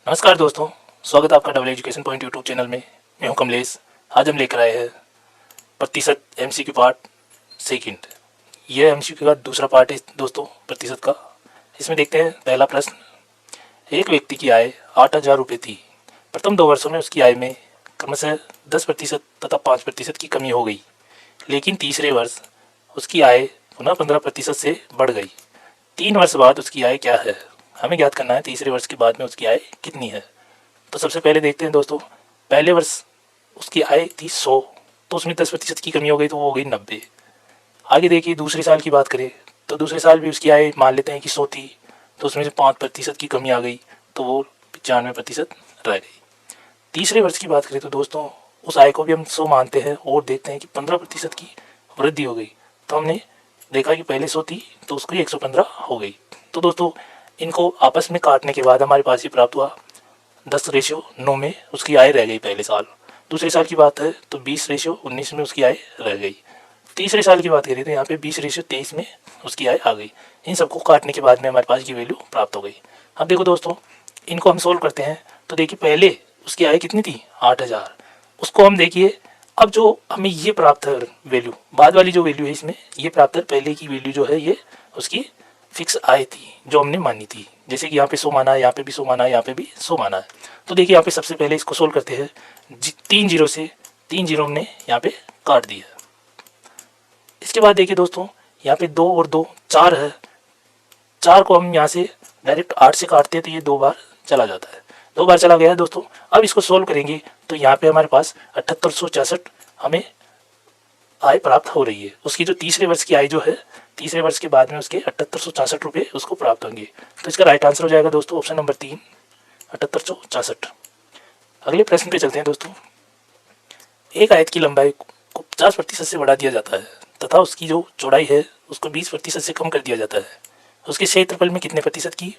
नमस्कार दोस्तों, स्वागत है आपका double education point YouTube channel में। मैं हूं कमलेश। आज हम लेकर आए हैं प्रतिशत एमसीक्यू पार्ट सेकंड। यह एमसीक्यू का दूसरा पार्ट है दोस्तों प्रतिशत का। इसमें देखते हैं पहला प्रश्न। एक व्यक्ति की आय 8,000 रुपये थी। प्रथम 2 वर्षों में उसकी आय में क्रमशः 10% तथा 5% की कमी हो गई, लेकिन तीसरे वर्ष उसकी आय पुनः 15% से बढ़ गई। 3 वर्ष बाद उसकी आय क्या है? हमें ज्ञात करना है तीसरे वर्ष के बाद में उसकी आय कितनी है। तो सबसे पहले देखते हैं दोस्तों, पहले वर्ष उसकी आय थी 100, तो उसमें 10% की कमी हो गई तो वो हो गई 90। आगे देखिए दूसरे साल की बात करें तो दूसरे साल भी उसकी आय मान लेते हैं कि 100 थी, तो उसमें से 5% की कमी आ गई तो वो 95% रह गई। तीसरे वर्ष की बात करें तो दोस्तों उस आय को भी हम 100 मानते हैं और देखते हैं कि 15% की वृद्धि हो गई। तो हमने देखा कि पहले 100 थी तो उसकी 115 हो गई। तो दोस्तों इनको आपस में काटने के बाद हमारे पास ये प्राप्त हुआ 10:9 में उसकी आय रह गई पहले साल। दूसरे साल की बात है तो 20:19 में उसकी आय रह गई। तीसरे साल की बात करें तो यहाँ पे 20:23 में उसकी आय आ गई। इन सबको काटने के बाद में हमारे पास की वैल्यू प्राप्त हो गई। अब देखो दोस्तों इनको हम सोल्व करते हैं तो देखिए पहले उसकी आय कितनी थी 8,000। उसको हम देखिए अब जो हमें ये प्राप्त है वैल्यू, बाद वाली जो वैल्यू है इसमें ये प्राप्त है, पहले की वैल्यू जो है ये उसकी फिक्स आय थी जो हमने मानी थी। जैसे कि यहाँ पे 100 माना है, यहाँ पे भी 100 माना है, यहाँ पे भी 100 माना है। तो देखिए यहाँ पे सबसे पहले इसको सोल्व करते हैं। 3 जीरो से 3 जीरो हमने यहाँ पे काट दिया। इसके बाद देखिए दोस्तों यहाँ पे 2 और 2 4 है। 4 को हम यहाँ से डायरेक्ट 8 से काटते हैं तो ये 2 बार चला जाता है, 2 बार चला गया है दोस्तों। अब इसको सोल्व करेंगे तो यहाँ पे हमारे पास 7866 हमें आय प्राप्त हो रही है। उसकी जो तीसरे वर्ष की आय जो है तीसरे वर्ष के बाद में उसके 7866 रुपये उसको प्राप्त होंगे। तो इसका राइट आंसर हो जाएगा दोस्तों ऑप्शन नंबर 3, 7866। अगले प्रश्न पे चलते हैं दोस्तों। एक आयत की लंबाई को 50% से बढ़ा दिया जाता है तथा उसकी जो चौड़ाई है उसको 20% से कम कर दिया जाता है। उसके क्षेत्रफल में कितने प्रतिशत की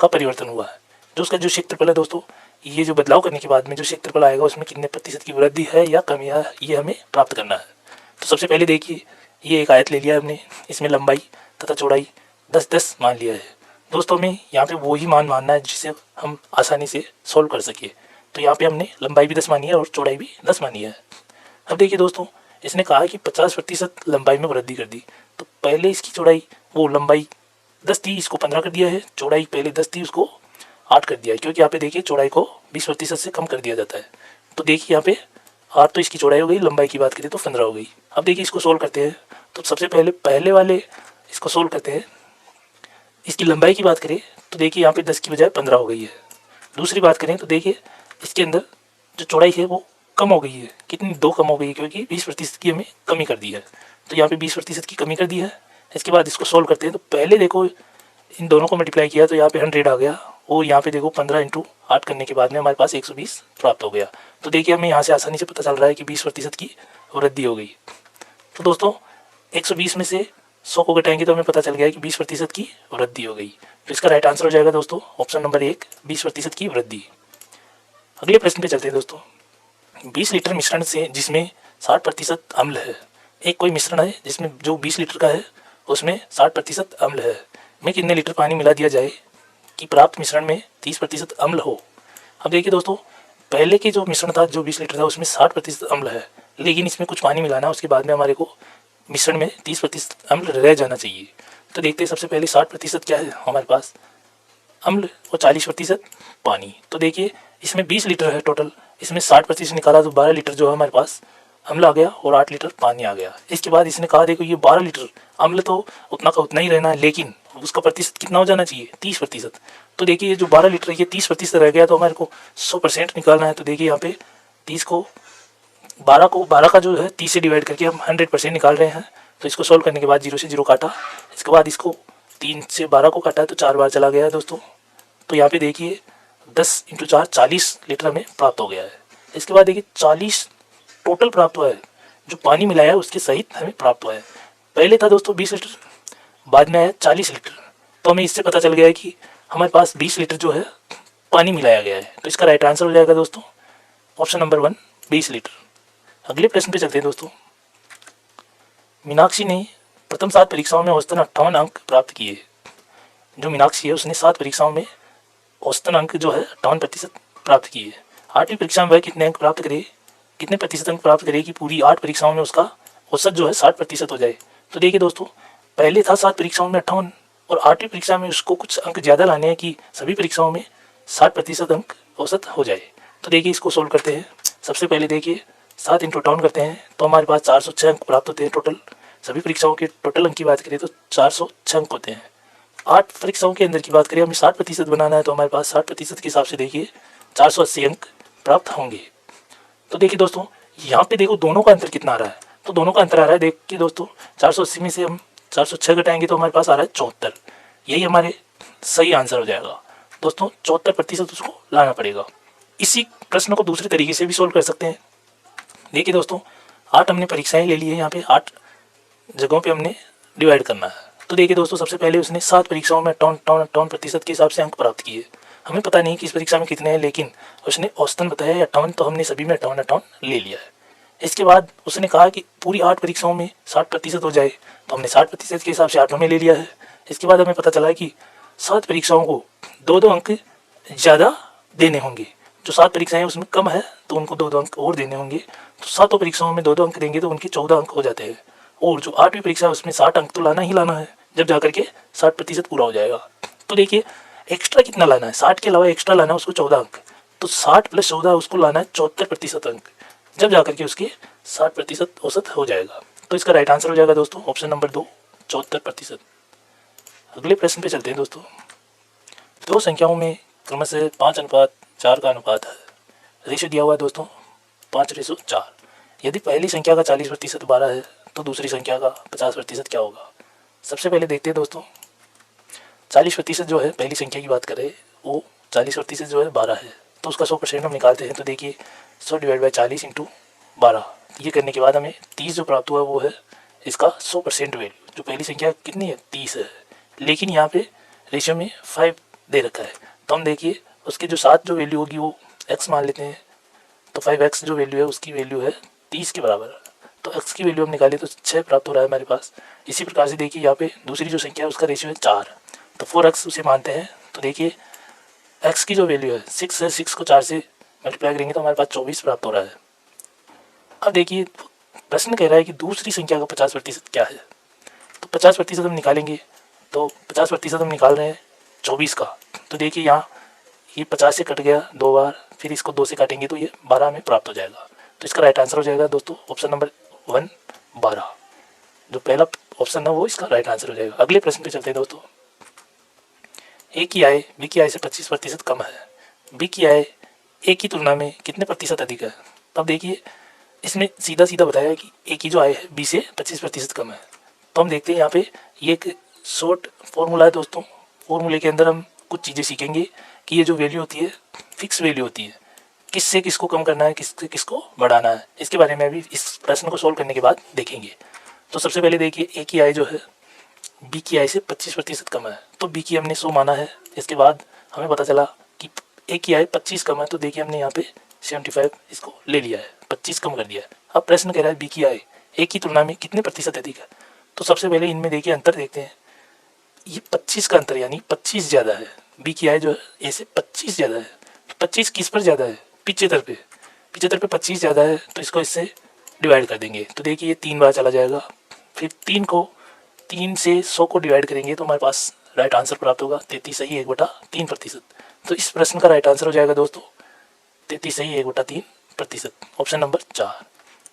का परिवर्तन हुआ है? जो उसका जो क्षेत्रफल है दोस्तों, ये जो बदलाव करने के बाद में जो क्षेत्रफल आएगा उसमें कितने प्रतिशत की वृद्धि है या कमी है, ये हमें प्राप्त करना है। तो सबसे पहले देखिए ये एक आयत ले लिया हमने, इसमें लंबाई तथा चौड़ाई 10-10 मान लिया है दोस्तों। हमें यहाँ पे वो ही मान मानना है जिसे हम आसानी से सोल्व कर सके। तो यहाँ पे हमने लंबाई भी 10 मानी है और चौड़ाई भी 10 मानी है। अब देखिए दोस्तों इसने कहा कि 50% लंबाई में वृद्धि कर दी, तो पहले इसकी चौड़ाई वो लंबाई 10 थी, इसको 15 कर दिया है। चौड़ाई पहले 10 थी उसको 8 कर दिया है, क्योंकि यहाँ पे देखिए चौड़ाई को 20% से कम कर दिया जाता है। तो देखिए यहाँ पे 8 तो इसकी चौड़ाई हो गई, लंबाई की बात करें तो 15 हो गई। अब देखिए इसको सोल्व करते हैं तो सबसे पहले वाले इसको सोल्व करते हैं। इसकी लंबाई की बात करें तो देखिए यहाँ पे 10 की बजाय 15 हो गई है। दूसरी बात करें तो देखिए इसके अंदर जो चौड़ाई है वो कम हो गई है। कितनी? 2 कम हो गई है, क्योंकि 20% की हमें कमी कर दी है। तो यहाँ पे 20% की कमी कर दी है। इसके बाद इसको सोल्व करते हैं तो पहले देखो इन दोनों को मल्टीप्लाई किया तो यहाँ पे 100 आ गया, और यहाँ पे देखो 15 × 8 करने के बाद में हमारे पास 120 प्राप्त हो गया। तो देखिए हमें यहाँ से आसानी से पता चल रहा है कि 20% की वृद्धि हो गई। तो दोस्तों 120 में से 100 को घटाएंगे तो हमें पता चल गया कि 20% की वृद्धि हो गई। तो इसका राइट आंसर हो जाएगा दोस्तों ऑप्शन नंबर 1, 20% की वृद्धि। अगले प्रश्न पे चलते हैं दोस्तों। 20 लीटर मिश्रण से जिसमें 60% अम्ल है। एक कोई मिश्रण है जिसमें जो 20 लीटर का है उसमें 60% अम्ल है। में कितने लीटर पानी मिला दिया जाए कि प्राप्त मिश्रण में 30% अम्ल हो? अब देखिए दोस्तों पहले की जो मिश्रण था जो 20 लीटर था उसमें 60% अम्ल है, लेकिन इसमें कुछ पानी मिलाना, उसके बाद में हमारे को मिश्रण में 30% अम्ल रह जाना चाहिए। तो देखते हैं सबसे पहले 60% क्या है हमारे पास अम्ल और 40% पानी। तो देखिए इसमें 20 लीटर है टोटल, इसमें 60% निकाला तो 12 लीटर जो है हमारे पास अम्ल आ गया और 8 लीटर पानी आ गया। इसके बाद इसने कहा देखो ये 12 लीटर अम्ल तो उतना का उतना ही रहना है, लेकिन उसका प्रतिशत कितना हो जाना चाहिए 30%। तो देखिए ये जो 12 लीटर ये 30% रह गया, तो हमारे को 100% निकालना है। तो देखिए यहाँ पे 30 को 12 का जो है 30 से डिवाइड करके हम 100% निकाल रहे हैं। तो इसको सोल्व करने के बाद 0 से 0 काटा, इसके बाद इसको 3 से 12 को काटा तो 4 बार चला गया है दोस्तों। तो यहाँ पे देखिए 10 × 4 40 लीटर हमें प्राप्त हो गया है। इसके बाद देखिए 40 टोटल प्राप्त हुआ है, जो पानी मिलाया है उसके सहित हमें प्राप्त हुआ है। पहले था दोस्तों 20 लीटर, बाद में आया 40 लीटर। तो हमें इससे पता चल गया है कि हमारे पास 20 लीटर जो है पानी मिलाया गया है। तो इसका राइट आंसर हो जाएगा दोस्तों ऑप्शन नंबर 1, 20 लीटर। अगले प्रश्न पे चलते हैं दोस्तों। मीनाक्षी ने प्रथम 7 परीक्षाओं में औसतन 58 अंक प्राप्त किए। जो मीनाक्षी है उसने 7 परीक्षाओं में औसतन अंक जो है 58% प्राप्त किए। 8वीं परीक्षा में वह कितने अंक प्राप्त करे, कितने प्रतिशत अंक प्राप्त करे कि पूरी 8 परीक्षाओं में उसका औसत जो है 60% हो जाए। तो देखिए दोस्तों, पहले था 7 परीक्षाओं में 58 और 8वीं परीक्षा में उसको कुछ अंक ज़्यादा लाने हैं कि सभी परीक्षाओं में 60% अंक औसत हो जाए। तो देखिए इसको सोल्व करते हैं। सबसे पहले देखिए 7 × 58 करते हैं तो हमारे पास 406 अंक प्राप्त होते हैं टोटल। सभी परीक्षाओं के टोटल अंक की बात करें तो 406 अंक होते हैं। 8 परीक्षाओं के अंदर की बात करें, हमें 60% बनाना है तो हमारे पास 60% के हिसाब से देखिए 480 अंक प्राप्त होंगे। तो देखिए दोस्तों, यहाँ पे देखो दोनों का अंतर कितना आ रहा है। तो दोनों का अंतर आ रहा है, देखिए दोस्तों 480 में से हम 406 घटाएंगे तो हमारे पास आ रहा है 74। यही हमारे सही आंसर हो जाएगा दोस्तों। 74% उसको लाना पड़ेगा। इसी प्रश्न को दूसरे तरीके से भी सोल्व कर सकते हैं। देखिए दोस्तों, 8 हमने परीक्षाएं ले ली है, यहाँ पे 8 जगहों पे हमने डिवाइड करना है। तो देखिए दोस्तों, सबसे पहले उसने 7 परीक्षाओं में 58% के हिसाब से अंक प्राप्त किए। हमें पता नहीं कि इस परीक्षा में कितने हैं, लेकिन उसने औसतन बताया 58, तो हमने सभी में 58 ले लिया है। इसके बाद उसने कहा कि पूरी 8 परीक्षाओं में 60% हो जाए, तो हमने 60% के हिसाब से 8 में ले लिया है। इसके बाद हमें पता चला कि 7 परीक्षाओं को 2-2 अंक ज़्यादा देने होंगे। जो 7 परीक्षाएं उसमें कम है तो उनको 2-2 अंक और देने होंगे। तो 7 परीक्षाओं में 2-2 अंक देंगे तो उनके 14 अंक हो जाते हैं। और जो 8वीं परीक्षा है उसमें 60 अंक तो लाना ही लाना है, जब जाकर के 60% पूरा हो जाएगा। तो देखिए एक्स्ट्रा कितना लाना है, 60 के अलावा एक्स्ट्रा लाना है उसको 14 अंक। तो 60 + 14 उसको लाना है 74% अंक, जब जाकर के उसके 60% औसत हो जाएगा। तो इसका राइट आंसर हो जाएगा दोस्तों ऑप्शन नंबर 2, 74%। अगले प्रश्न पे चलते हैं दोस्तों। दो संख्याओं में क्रमशः 5:4 का अनुपात है। रेशो दिया हुआ है दोस्तों 5:4। यदि पहली संख्या का 40% 12 है तो दूसरी संख्या का 50% क्या होगा। सबसे पहले देखते हैं दोस्तों, 40% जो है पहली संख्या की बात करें, वो 40% जो है 12 है, तो उसका 100% हम निकालते हैं। तो देखिए 100 / 40 × 12। ये करने के बाद हमें 30 जो प्राप्त हुआ वो है इसका 100% वैल्यू। जो पहली संख्या कितनी है 30 है, लेकिन यहाँ पे रेशियो में 5 दे रखा है। तो हम देखिए उसके जो 7 जो वैल्यू होगी वो x मान लेते हैं। तो 5x जो वैल्यू है उसकी वैल्यू है 30 के बराबर। तो x की वैल्यू हम निकाले तो 6 प्राप्त हो रहा है हमारे पास। इसी प्रकार से देखिए यहाँ पे दूसरी जो संख्या है उसका रेशियो है 4, तो 4x उसे मानते हैं। तो देखिए x की जो वैल्यू है 6 है, 6 को 4 से मल्टीप्लाई करेंगे तो हमारे पास 24 प्राप्त हो रहा है। अब देखिए प्रश्न कह रहा है कि दूसरी संख्या का 50% क्या है। तो 50% हम निकालेंगे, तो 50% हम निकाल रहे हैं 24 का। तो देखिए यहाँ ये 50 से कट गया 2 बार, फिर इसको 2 से काटेंगे तो ये 12 में प्राप्त हो जाएगा। तो इसका राइट आंसर हो जाएगा दोस्तों ऑप्शन नंबर 1, 12। जो पहला ऑप्शन है वो इसका राइट आंसर हो जाएगा। अगले प्रश्न पे चलते हैं दोस्तों। ए की आय बी की आय से 25% कम है। बी की आय ए की तुलना में कितने प्रतिशत अधिक है। तब देखिए इसमें सीधा सीधा बताया कि ए की जो आय है बी से 25% कम है। तो हम देखते हैं यहाँ पे ये एक शॉर्ट फॉर्मूला है दोस्तों। फॉर्मूले के अंदर हम कुछ चीज़ें सीखेंगे कि ये जो वैल्यू होती है फिक्स वैल्यू होती है, किससे किसको कम करना है, किससे किसको बढ़ाना है, इसके बारे में भी इस प्रश्न को सोल्व करने के बाद देखेंगे। तो सबसे पहले देखिए ए की आय जो है बी की आय से 25% कम है, तो बी की हमने 100 माना है। इसके बाद हमें पता चला कि ए की आय 25 कम है, तो देखिए हमने यहाँ पे 75 इसको ले लिया है, 25 कम कर दिया है। अब प्रश्न कह रहा है बी की आय ए की तुलना में कितने प्रतिशत अधिक है। तो सबसे पहले इनमें देखिए अंतर देखते हैं। ये 25 का अंतर यानी 25 ज़्यादा है। बी की आय जो है ए से 25 ज़्यादा है। 25 किस पर ज़्यादा है, 75 पे। 75 पे 25 ज़्यादा है, तो इसको इससे डिवाइड कर देंगे। तो देखिए ये 3 बार चला जाएगा, फिर 3 से 100 को डिवाइड करेंगे तो हमारे पास राइट आंसर प्राप्त होगा 33.1/3%। तो इस प्रश्न का राइट आंसर हो जाएगा दोस्तों 33.1/3%, ऑप्शन नंबर 4।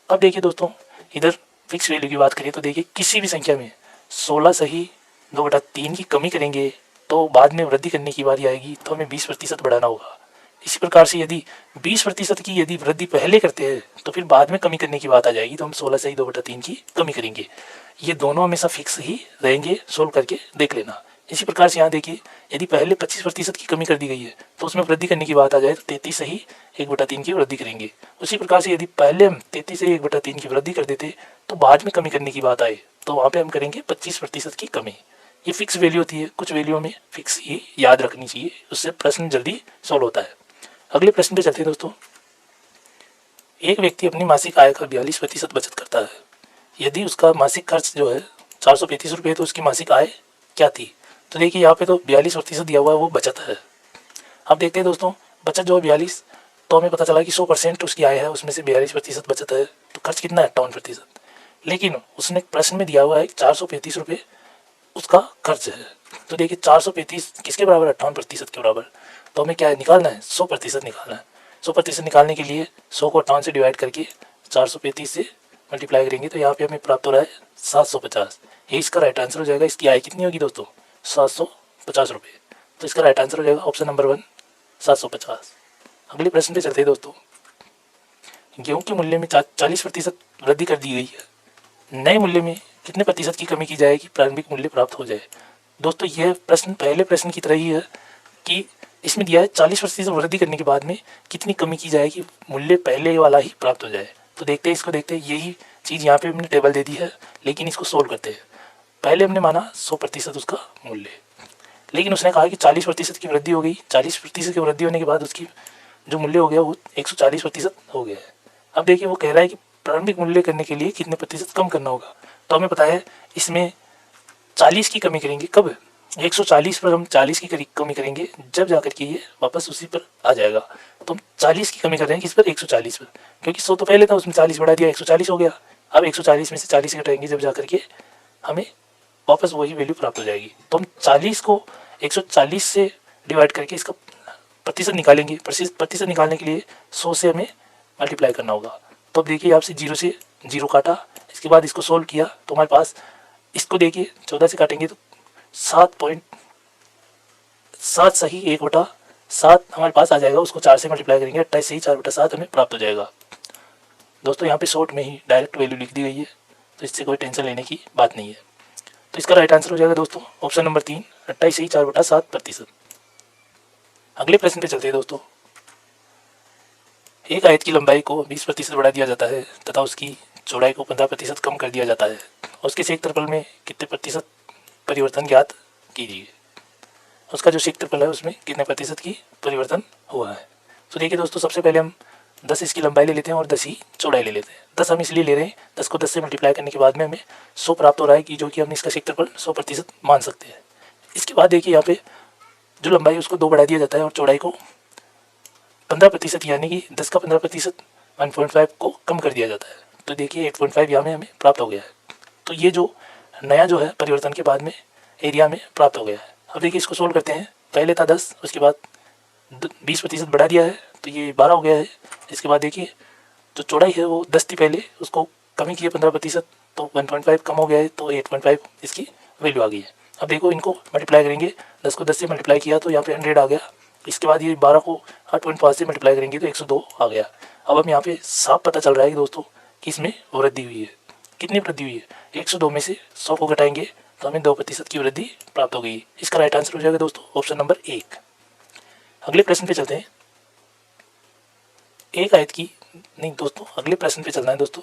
अब देखिए दोस्तों इधर फिक्स वैल्यू की बात करिए तो देखिए किसी भी संख्या में 16 सही 2/3 की कमी करेंगे तो बाद में वृद्धि करने की बारी आएगी, तो हमें 20% बढ़ाना होगा। इसी प्रकार से यदि 20% की यदि वृद्धि पहले करते हैं तो फिर बाद में कमी करने की बात आ जाएगी, तो हम 16 सही 2/3 की कमी करेंगे। ये दोनों हमेशा फिक्स ही रहेंगे, सोल्व करके देख लेना। इसी प्रकार से यहाँ देखिए यदि पहले 25% की कमी कर दी गई है तो उसमें वृद्धि करने की बात आ जाए तो 33 सही 1/3 की वृद्धि करेंगे। उसी प्रकार से यदि पहले हम 33 सही 1/3 की वृद्धि कर देते तो बाद में कमी करने की बात आए तो वहाँ पे हम करेंगे 25% की कमी। ये फिक्स वैल्यू होती है, कुछ वैल्यू में फिक्स ही याद रखनी चाहिए, उससे प्रश्न जल्दी सॉल्व होता है। अगले प्रश्न पे चलते हैं दोस्तों। एक व्यक्ति अपनी मासिक आय का 42% बचत करता है। यदि उसका मासिक खर्च जो है 435 रुपये तो उसकी मासिक आय क्या थी। तो देखिए यहाँ पे तो 42% दिया हुआ है वो बचत है। अब देखते हैं दोस्तों, बचत जो है 42, तो हमें पता चला कि 100% उसकी आय है, उसमें से 42% बचत है, तो खर्च कितना है 58%। लेकिन उसने प्रश्न में दिया हुआ है 435 रुपये उसका खर्च है। तो देखिए 435 किसके बराबर है, 58% के बराबर। तो हमें क्या है निकालना है, 100% निकालना है। 100% निकालने के लिए 100 को 58 से डिवाइड करके 435 से मल्टीप्लाई करेंगे, तो यहाँ पे हमें प्राप्त हो रहा है 750। ये इसका राइट आंसर हो जाएगा। इसकी आय कितनी होगी दोस्तों, 750 रुपये। तो इसका राइट आंसर हो जाएगा ऑप्शन नंबर 1, 750। अगले प्रश्न पे चलते हैं दोस्तों। गेहूं के मूल्य में 40% वृद्धि कर दी गई है, नए मूल्य में कितने प्रतिशत की कमी की जाए कि प्रारंभिक मूल्य प्राप्त हो जाए। दोस्तों यह प्रश्न पहले प्रश्न की तरह ही है कि इसमें दिया है 40% वृद्धि करने के बाद में कितनी कमी की जाए कि मूल्य पहले वाला ही प्राप्त हो जाए। तो देखते हैं, इसको देखते हैं। यही चीज़ यहाँ पे हमने टेबल दे दी है, लेकिन इसको सोल्व करते हैं। पहले हमने माना 100% उसका मूल्य, लेकिन उसने कहा कि 40% की वृद्धि हो गई। 40% की वृद्धि होने के बाद उसकी जो मूल्य हो गया वो 140% हो गया है। अब देखिए वो कह रहा है कि प्रारंभिक मूल्य करने के लिए कितने प्रतिशत कम करना होगा। तो हमें पता है इसमें 40 की कमी करेंगे कब, 140 पर हम 40 की कमी करेंगे जब जाकर के ये वापस उसी पर आ जाएगा। तो हम 40 की कमी कर रहे हैं किस पर, 140 पर, क्योंकि 100 तो पहले था, उसमें 40 बढ़ा दिया, 140 हो गया। अब 140 में से 40 घटाएंगे जब जाकर के हमें वापस वही वैल्यू प्राप्त हो जाएगी। तो हम 40 को 140 से डिवाइड करके इसका प्रतिशत निकालेंगे। प्रतिशत निकालने के लिए 100 से हमें मल्टीप्लाई करना होगा। तो अब देखिए आपसे 0 से 0 काटा, इसके बाद इसको सोल्व किया तो हमारे पास, इसको देखिए 14 से काटेंगे तो 7.7 सही 1/7 हमारे पास आ जाएगा। उसको 4 से मल्टीप्लाई करेंगे, 28 सही 4/7 हमें प्राप्त हो जाएगा। दोस्तों यहाँ पे शॉर्ट में ही डायरेक्ट वैल्यू लिख दी गई है, तो इससे कोई टेंशन लेने की बात नहीं है। तो इसका राइट आंसर हो जाएगा दोस्तों ऑप्शन नंबर 3, 28 सही 4/7%। अगले प्रश्न पे चलते हैं दोस्तों। एक आयत की लंबाई को 20% बढ़ा दिया जाता है तथा उसकी चौड़ाई को 15% कम कर दिया जाता है। उसके क्षेत्रफल में कितने प्रतिशत परिवर्तन ज्ञात कीजिए। उसका जो क्षेत्रफल है उसमें कितने प्रतिशत की परिवर्तन हुआ है। तो देखिए दोस्तों, सबसे पहले हम 10 इसकी लंबाई ले लेते हैं और 10 ही चौड़ाई ले लेते हैं। 10 हम इसलिए ले रहे हैं, 10 को 10 से मल्टीप्लाई करने के बाद में हमें 100 प्राप्त हो रहा है कि जो कि हम इसका क्षेत्रफल 100% मान सकते हैं। इसके बाद देखिए यहाँ पे जो लंबाई उसको 2 बढ़ा दिया जाता है और चौड़ाई को 15%, यानी कि 10 का 15% 1.5 को कम कर दिया जाता है। तो देखिए 8.5 यहाँ में हमें प्राप्त हो गया है। तो ये जो नया जो है परिवर्तन के बाद में एरिया में प्राप्त हो गया है। अब देखिए इसको सोल्व करते हैं। पहले था 10, उसके बाद 20% बढ़ा दिया है तो ये 12 हो गया है। इसके बाद देखिए जो चौड़ाई है वो 10 थी पहले, उसको कमी किया 15%, तो 1.5 कम हो गया है, तो 8.5 इसकी वैल्यू आ गई है। अब देखो इनको मल्टीप्लाई करेंगे, 10 को 10 से मल्टीप्लाई किया तो यहाँ पे 100 आ गया। इसके बाद ये 12 को 8.5 से मल्टीप्लाई करेंगे तो 102 आ गया। अब हम यहाँ पे साफ पता चल रहा है कि दोस्तों कि इसमें वृद्धि हुई है। कितनी वृद्धि हुई है, 102 में से 100 को घटाएंगे तो हमें 2% की वृद्धि प्राप्त हो गई। इसका राइट आंसर हो जाएगा दोस्तों ऑप्शन नंबर 1। अगले प्रश्न पे चलते हैं। एक आयत की नहीं दोस्तों, अगले प्रश्न पे चलना है दोस्तों।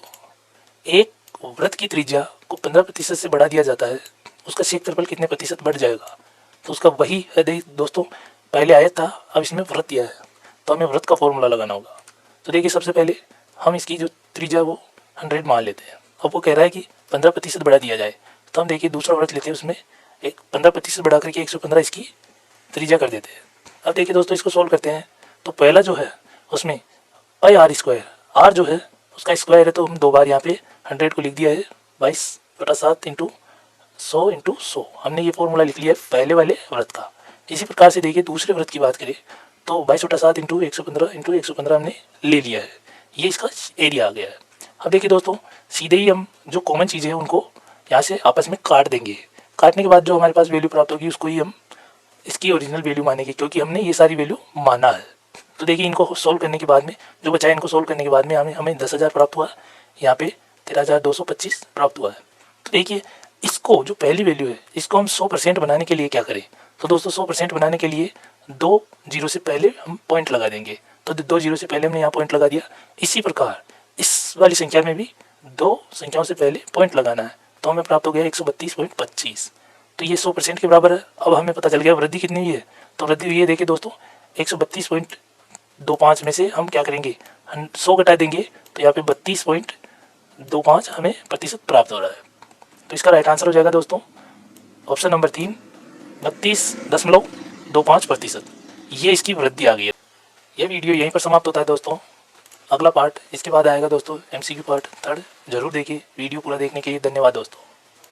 एक वृत्त की त्रिज्या को 15% से बढ़ा दिया जाता है, उसका क्षेत्रफल कितने प्रतिशत बढ़ जाएगा। तो उसका वही है दोस्तों, पहले आयत था, अब इसमें वृत्त दिया है, तो हमें वृत्त का फॉर्मूला लगाना होगा। तो देखिए सबसे पहले हम इसकी जो त्रिज्या वो 100 मान लेते हैं। अब वो कह रहा है कि 15% बढ़ा दिया जाए, तो हम देखिए दूसरा वृत्त लेते हैं, उसमें एक 15% बढ़ा करके 115 इसकी त्रिज्या कर देते हैं। अब देखिए दोस्तों इसको सोल्व करते हैं। तो पहला जो है उसमें r², r जो है उसका स्क्वायर है, तो हम 2 बार यहाँ पे 100 को लिख दिया है 22/7 इंटू 100 हमने ये फॉर्मूला लिख लिया है पहले वाले वृत्त का। इसी प्रकार से देखिए दूसरे वृत्त की बात करें तो 22/7 इंटू 115 हमने ले लिया है, ये इसका एरिया आ गया है। अब देखिए दोस्तों सीधे ही हम जो कॉमन चीज़ें हैं उनको यहाँ से आपस में काट देंगे। काटने के बाद जो हमारे पास वैल्यू प्राप्त होगी उसको ही हम इसकी ओरिजिनल वैल्यू मानेंगे, क्योंकि हमने ये सारी वैल्यू माना है। तो देखिए इनको सोल्व करने के बाद में जो बचा है, इनको सोल्व करने के बाद में हमें 10,000 प्राप्त हुआ, यहाँ पे 13,225 प्राप्त हुआ है। तो देखिए इसको जो पहली वैल्यू है इसको हम 100% बनाने के लिए क्या करें। तो दोस्तों 100% बनाने के लिए 2 0 से पहले हम पॉइंट लगा देंगे। तो 2 0 से पहले हमने यहाँ पॉइंट लगा दिया। इसी प्रकार इस वाली संख्या में भी 2 संख्याओं से पहले पॉइंट लगाना है, तो हमें प्राप्त हो गया 132.25। तो ये 100% के बराबर है। अब हमें पता चल गया वृद्धि कितनी हुई है। तो वृद्धि हुई है देखिए दोस्तों 132.25 में से हम क्या करेंगे 100 घटा देंगे, तो यहाँ पे 32.25 हमें प्रतिशत प्राप्त हो रहा है। तो इसका राइट आंसर हो जाएगा दोस्तों ऑप्शन नंबर 3, 32.25%। ये इसकी वृद्धि आ गई है। यह वीडियो यहीं पर समाप्त होता है दोस्तों। अगला पार्ट इसके बाद आएगा दोस्तों, MCQ पार्ट 3। जरूर देखिए। वीडियो पूरा देखने के लिए धन्यवाद दोस्तों।